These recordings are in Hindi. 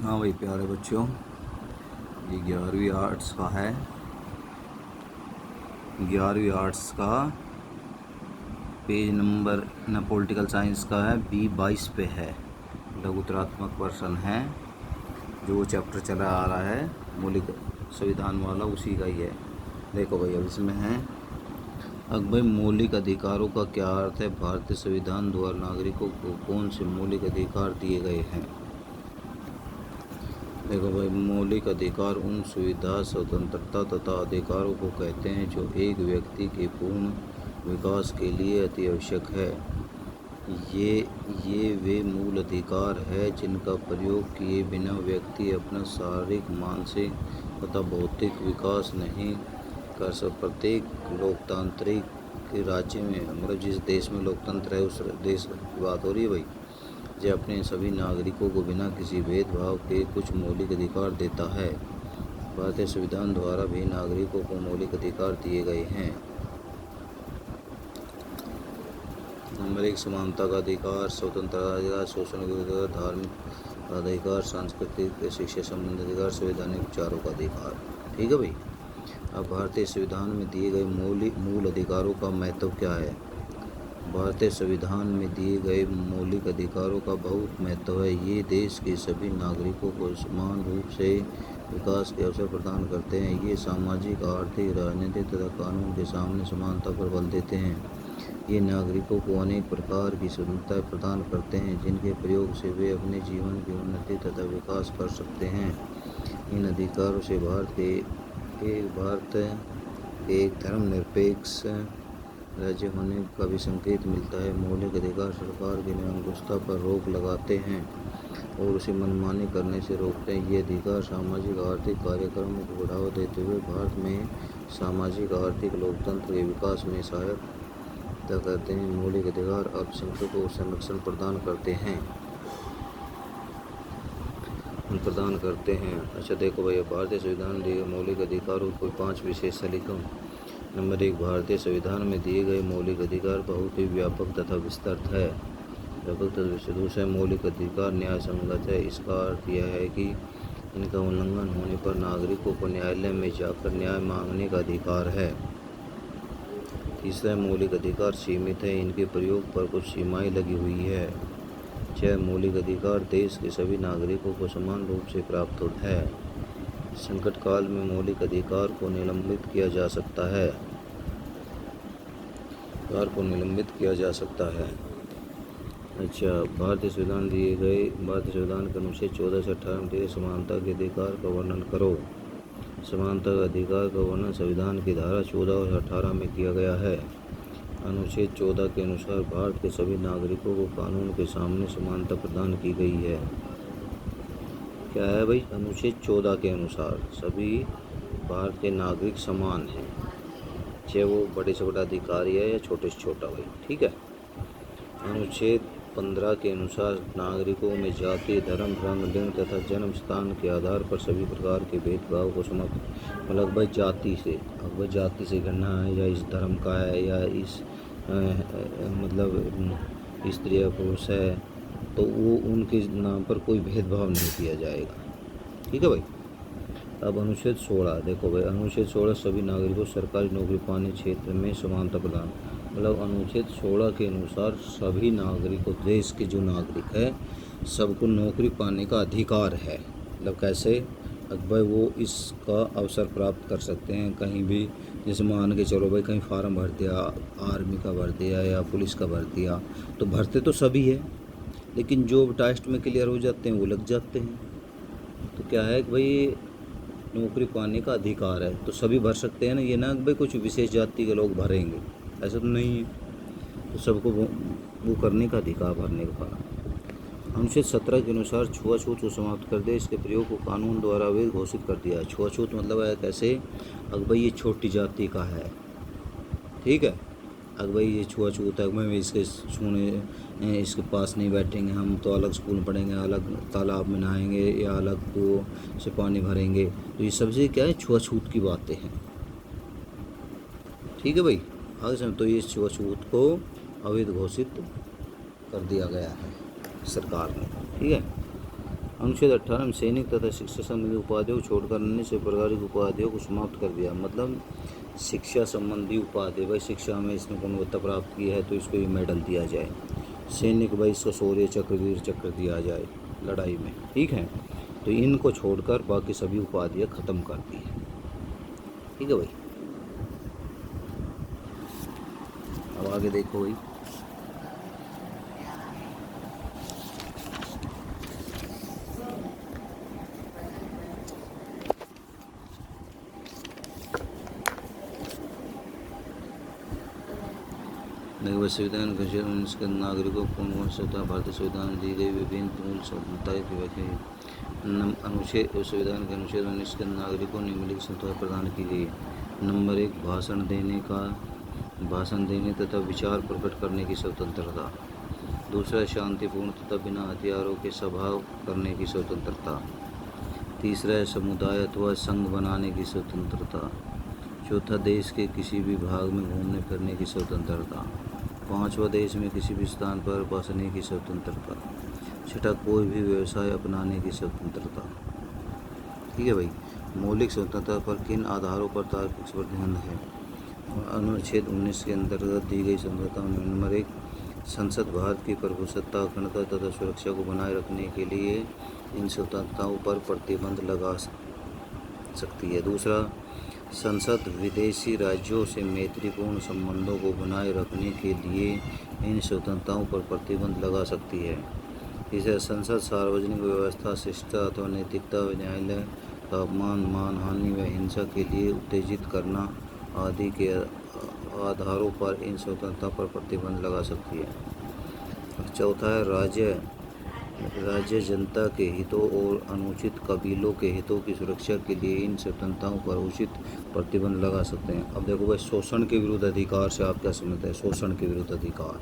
हाँ भाई प्यारे बच्चों, ये 11वीं आर्ट्स का है। 11वीं आर्ट्स का पेज नंबर न पॉलिटिकल साइंस का है, B22 पे है। लघुतरात्मक वर्षन है, जो चैप्टर चला आ रहा है मौलिक संविधान वाला, उसी का ही है। देखो भाई, अब इसमें है अब भाई मौलिक अधिकारों का क्या अर्थ है। भारतीय संविधान द्वारा नागरिकों को कौन से मौलिक अधिकार दिए गए हैं। देखो भाई, मौलिक अधिकार उन सुविधा, स्वतंत्रता तथा अधिकारों को कहते हैं जो एक व्यक्ति के पूर्ण विकास के लिए अति आवश्यक है। ये वे मूल अधिकार है जिनका प्रयोग किए बिना व्यक्ति अपना शारीरिक, मानसिक तथा भौतिक विकास नहीं कर सकता। प्रत्येक लोकतांत्रिक राज्य में, मतलब जिस देश में लोकतंत्र है उस देश की बात हो रही है भाई, जो अपने सभी नागरिकों को बिना किसी भेदभाव के कुछ मौलिक अधिकार देता है। भारतीय संविधान द्वारा भी नागरिकों को मौलिक अधिकार दिए गए हैं। नंबर 1, समानता का अधिकार, स्वतंत्रता अधिकार, शोषण विरोध, धार्मिक अधिकार, सांस्कृतिक शिक्षा संबंधी अधिकार, संवैधानिक विचारों का अधिकार। ठीक है भाई। अब भारतीय संविधान में दिए गए मूल अधिकारों का महत्व क्या है। भारतीय संविधान में दिए गए मौलिक अधिकारों का बहुत महत्व है। ये देश के सभी नागरिकों को समान रूप से विकास के अवसर प्रदान करते हैं। ये सामाजिक, आर्थिक, राजनीतिक तथा कानून के सामने समानता पर बल देते हैं। ये नागरिकों को अनेक प्रकार की स्वतंत्रता प्रदान करते हैं, जिनके प्रयोग से वे अपने जीवन की उन्नति तथा विकास कर सकते हैं। इन अधिकारों से भारत एक धर्मनिरपेक्ष राज्य होने का भी संकेत मिलता है। मौलिक अधिकार सरकार की निरंकुशता पर रोक लगाते हैं और उसे मनमानी करने से रोकते हैं। ये अधिकार सामाजिक आर्थिक कार्यक्रमों को बढ़ावा देते हुए भारत में सामाजिक आर्थिक लोकतंत्र के विकास में सहायता करते हैं। मौलिक अधिकार अल्पसंख्यकों को संरक्षण प्रदान करते हैं। अच्छा देखो भैया, भारतीय संविधान दिए गए मौलिक अधिकारों को 5 विशेषता लिखो। नंबर 1, भारतीय संविधान में दिए गए मौलिक अधिकार बहुत ही व्यापक तथा विस्तृत है। दूसरा, मौलिक अधिकार न्याय संगत है। इसका अर्थ यह है कि इनका उल्लंघन होने पर नागरिकों को न्यायालय में जाकर न्याय मांगने का अधिकार है। तीसरा, मौलिक अधिकार सीमित है। इनके प्रयोग पर कुछ सीमाएं लगी हुई है। 6, मौलिक अधिकार देश के सभी नागरिकों को समान रूप से प्राप्त होता है। संकट काल में मौलिक अधिकार को निलंबित किया जा सकता है। अच्छा, भारतीय संविधान के अनुच्छेद 14 से 18 में दिए समानता के अधिकार का वर्णन करो। समानता के अधिकार का वर्णन संविधान की धारा 14 और 18 में किया गया है। अनुच्छेद 14 के अनुसार भारत के सभी नागरिकों को कानून के सामने समानता प्रदान की गई है। क्या है भाई? अनुच्छेद 14 के अनुसार सभी भारत के नागरिक समान हैं, चाहे वो बड़े से बड़ा अधिकारी है या छोटे से छोटा भाई। ठीक है। अनुच्छेद 15 के अनुसार नागरिकों में जाति, धर्म, रंग, लिंग तथा जन्म स्थान के आधार पर सभी प्रकार के भेदभाव को समाप्त, मतलब भाई जाति से गणना है या इस धर्म का है या इस मतलब स्त्री या पुरुष है, तो वो उनके नाम पर कोई भेदभाव नहीं किया जाएगा। ठीक है भाई। अब अनुच्छेद 16 देखो भाई, अनुच्छेद 16 सभी नागरिकों को सरकारी नौकरी पाने क्षेत्र में समानता प्रदान, मतलब अनुच्छेद 16 के अनुसार सभी नागरिकों, देश के जो नागरिक है सबको नौकरी पाने का अधिकार है। मतलब कैसे? भाई वो इसका अवसर प्राप्त कर सकते हैं कहीं भी। जैसे मान के चलो भाई, कहीं फार्म भर दिया, आर्मी का भर दिया या पुलिस का भर दिया, तो भरते तो सभी है, लेकिन जो टेस्ट में क्लियर हो जाते हैं वो लग जाते हैं। तो क्या है कि भाई नौकरी पाने का अधिकार है तो सभी भर सकते हैं ना। ये ना भाई कुछ विशेष जाति के लोग भरेंगे, ऐसा तो नहीं है। तो सबको वो करने का अधिकार, भरने का। अनुच्छेद 17 के अनुसार छुआछूत को समाप्त कर दे, इसके प्रयोग को कानून द्वारा अवैध घोषित कर दिया है। छुआछूत मतलब है कैसे? अगर भाई ये छोटी जाति का है, ठीक है, अगर भाई ये छुआछूत है, मैं इसके पास नहीं बैठेंगे, हम तो अलग स्कूल में पढ़ेंगे, अलग तालाब में नहाएंगे या अलग कुओं से पानी भरेंगे, तो ये सबसे क्या है? छुआछूत की बातें हैं। ठीक है भाई, आगे समझ। तो ये छुआछूत को अवैध घोषित कर दिया गया है। सरकार ने। ठीक है। अनुच्छेद 18 में सैनिक तथा शिक्षा संबंधी उपाधियों को छोड़कर अन्य से प्रकार की उपाधियों को समाप्त कर दिया। मतलब शिक्षा संबंधी उपाधि, भाई शिक्षा में इसने गुणवत्ता प्राप्त की है तो इसको ये मेडल दिया जाए। सैनिक, भाई इसको शौर्य चक्र, वीर चक्र दिया जाए लड़ाई में। ठीक है। तो इनको छोड़कर बाकी सभी उपाधियाँ खत्म कर दी। ठीक है भाई। अब आगे देखो भाई। देखो संविधान के क्षेत्र में इसके नागरिकों को कौन कौन स्वतंत्रता भारतीय संविधान में दी गई विभिन्न मूल स्वतंत्रताएं की व्याख्या। अनुच्छेद संविधान के अनुच्छेद 19 के नागरिकों ने निम्नलिखित स्वतंत्रता प्रदान की गई। नंबर 1, भाषण देने तथा विचार प्रकट करने की स्वतंत्रता। दूसरा, शांतिपूर्ण तथा बिना हथियारों के सभा करने की स्वतंत्रता। तीसरा, समुदाय अथवा संघ बनाने की स्वतंत्रता। चौथा, देश के किसी भी भाग में घूमने फिरने की स्वतंत्रता। पांचवा, देश में किसी भी स्थान पर बसने की स्वतंत्रता। छठा, कोई भी व्यवसाय अपनाने की स्वतंत्रता। ठीक है भाई। मौलिक स्वतंत्रता पर किन आधारों पर तार्किक प्रतिबंध है। अनुच्छेद 19 के अंतर्गत दी गई स्वतंत्रताओं में नंबर 1, संसद भारत की प्रभुसत्ता, अखंडता तथा सुरक्षा को बनाए रखने के लिए इन स्वतंत्रताओं पर प्रतिबंध लगा सकती है। दूसरा, संसद विदेशी राज्यों से मैत्रीपूर्ण संबंधों को बनाए रखने के लिए इन स्वतंत्रताओं पर प्रतिबंध लगा सकती है। तीसरा, संसद सार्वजनिक व्यवस्था, शिष्टता अथवा नैतिकता, न्यायालय का अपमान, मानहानि व हिंसा के लिए उत्तेजित करना आदि के आधारों पर इन स्वतंत्रता पर प्रतिबंध लगा सकती है। चौथा है, राज्य जनता के हितों और अनुचित कबीलों के हितों की सुरक्षा के लिए इन स्वतंत्रताओं पर उचित प्रतिबंध लगा सकते हैं। अब देखो भाई, शोषण के विरुद्ध अधिकार से आप क्या समझते हैं। शोषण के विरुद्ध अधिकार,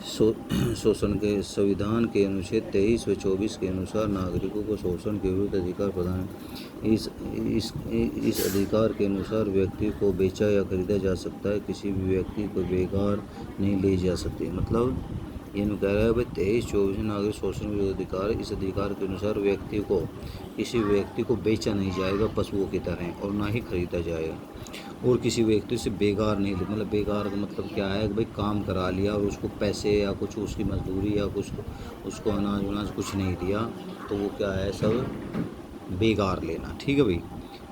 शोषण के संविधान के अनुच्छेद 23 व 24 के अनुसार नागरिकों को शोषण के विरुद्ध अधिकार प्रदान। इस अधिकार के अनुसार व्यक्ति को बेचा या खरीदा जा सकता है, किसी भी व्यक्ति को बेकार नहीं ली जा सकती। मतलब ये कह रहा है भाई 23-24 नागरिक शोषण विरोधी अधिकार। इस अधिकार के अनुसार किसी व्यक्ति को बेचा नहीं जाएगा पशुओं की तरह, और ना ही खरीदा जाएगा, और किसी व्यक्ति से बेकार नहीं। मतलब बेकार का मतलब क्या है भाई, काम करा लिया और उसको पैसे या कुछ उसकी मजदूरी या कुछ उसको अनाज कुछ नहीं दिया तो वो क्या है, सब बेकार लेना। ठीक है भाई।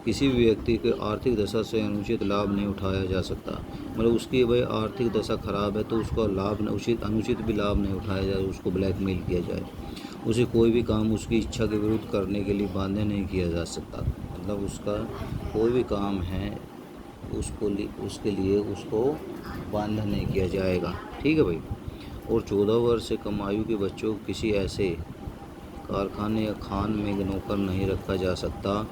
किसी भी व्यक्ति के आर्थिक दशा से अनुचित लाभ नहीं उठाया जा सकता। मतलब उसकी भाई आर्थिक दशा खराब है तो उसका लाभ अनुचित भी लाभ नहीं उठाया जाए, उसको ब्लैकमेल किया जाए, उसे कोई भी काम उसकी इच्छा के विरुद्ध करने के लिए बाध्य नहीं किया जा सकता। मतलब उसका कोई भी काम है उसके लिए उसको बाध्य नहीं किया जाएगा। ठीक है भाई। और 14 वर्ष से कम आयु के बच्चों को किसी ऐसे कारखाने या खान में नौकर नहीं रखा जा सकता।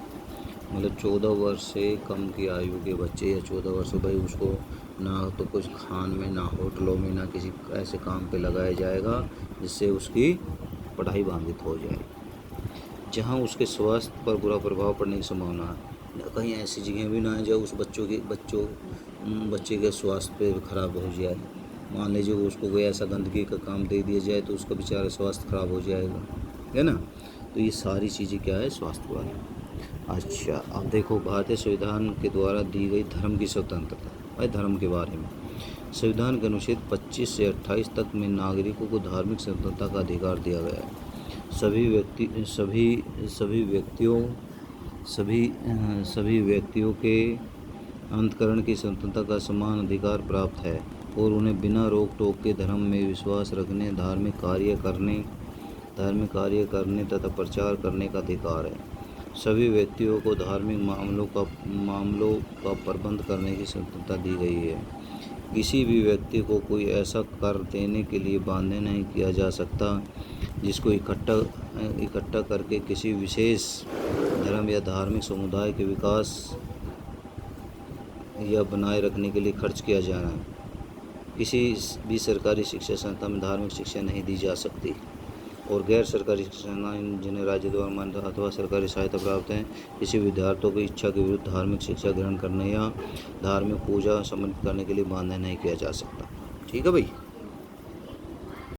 मतलब 14 वर्ष से कम की आयु के बच्चे या 14 वर्ष भाई उसको ना तो कुछ खान में, ना होटलों में, ना किसी ऐसे काम पे लगाया जाएगा जिससे उसकी पढ़ाई बाधित हो जाए, जहाँ उसके स्वास्थ्य पर बुरा प्रभाव पड़ने की संभावना है। कहीं ऐसी जगह भी ना है जहाँ उस बच्चे के स्वास्थ्य पे खराब हो जाए। मान लीजिए उसको कोई ऐसा गंदगी का काम दे दिया जाए तो उसका बेचारा स्वास्थ्य खराब हो जाएगा, है ना। तो ये सारी चीज़ें क्या है, स्वास्थ्य वाली। अच्छा, अब देखो भारतीय संविधान के द्वारा दी गई धर्म की स्वतंत्रता। भाई धर्म के बारे में संविधान के अनुच्छेद 25 से 28 तक में नागरिकों को धार्मिक स्वतंत्रता का अधिकार दिया गया है। सभी व्यक्तियों के अंतकरण की स्वतंत्रता का समान अधिकार प्राप्त है और उन्हें बिना रोक टोक के धर्म में विश्वास रखने, धार्मिक कार्य करने तथा प्रचार करने का अधिकार है। सभी व्यक्तियों को धार्मिक मामलों का प्रबंध करने की स्वतंत्रता दी गई है। किसी भी व्यक्ति को कोई ऐसा कर देने के लिए बाध्य नहीं किया जा सकता जिसको इकट्ठा करके किसी विशेष धर्म या धार्मिक समुदाय के विकास या बनाए रखने के लिए खर्च किया जाना। किसी भी सरकारी शिक्षा संस्था में धार्मिक शिक्षा नहीं दी जा सकती, और गैर सरकारी शिक्षा संस्थाएं जिन्हें राज्य द्वारा मान्यता अथवा सरकारी सहायता प्राप्त है, किसी विद्यार्थियों की इच्छा के विरुद्ध धार्मिक शिक्षा ग्रहण करने या धार्मिक पूजा संबंधित करने के लिए बाध्य नहीं किया जा सकता। ठीक है भाई।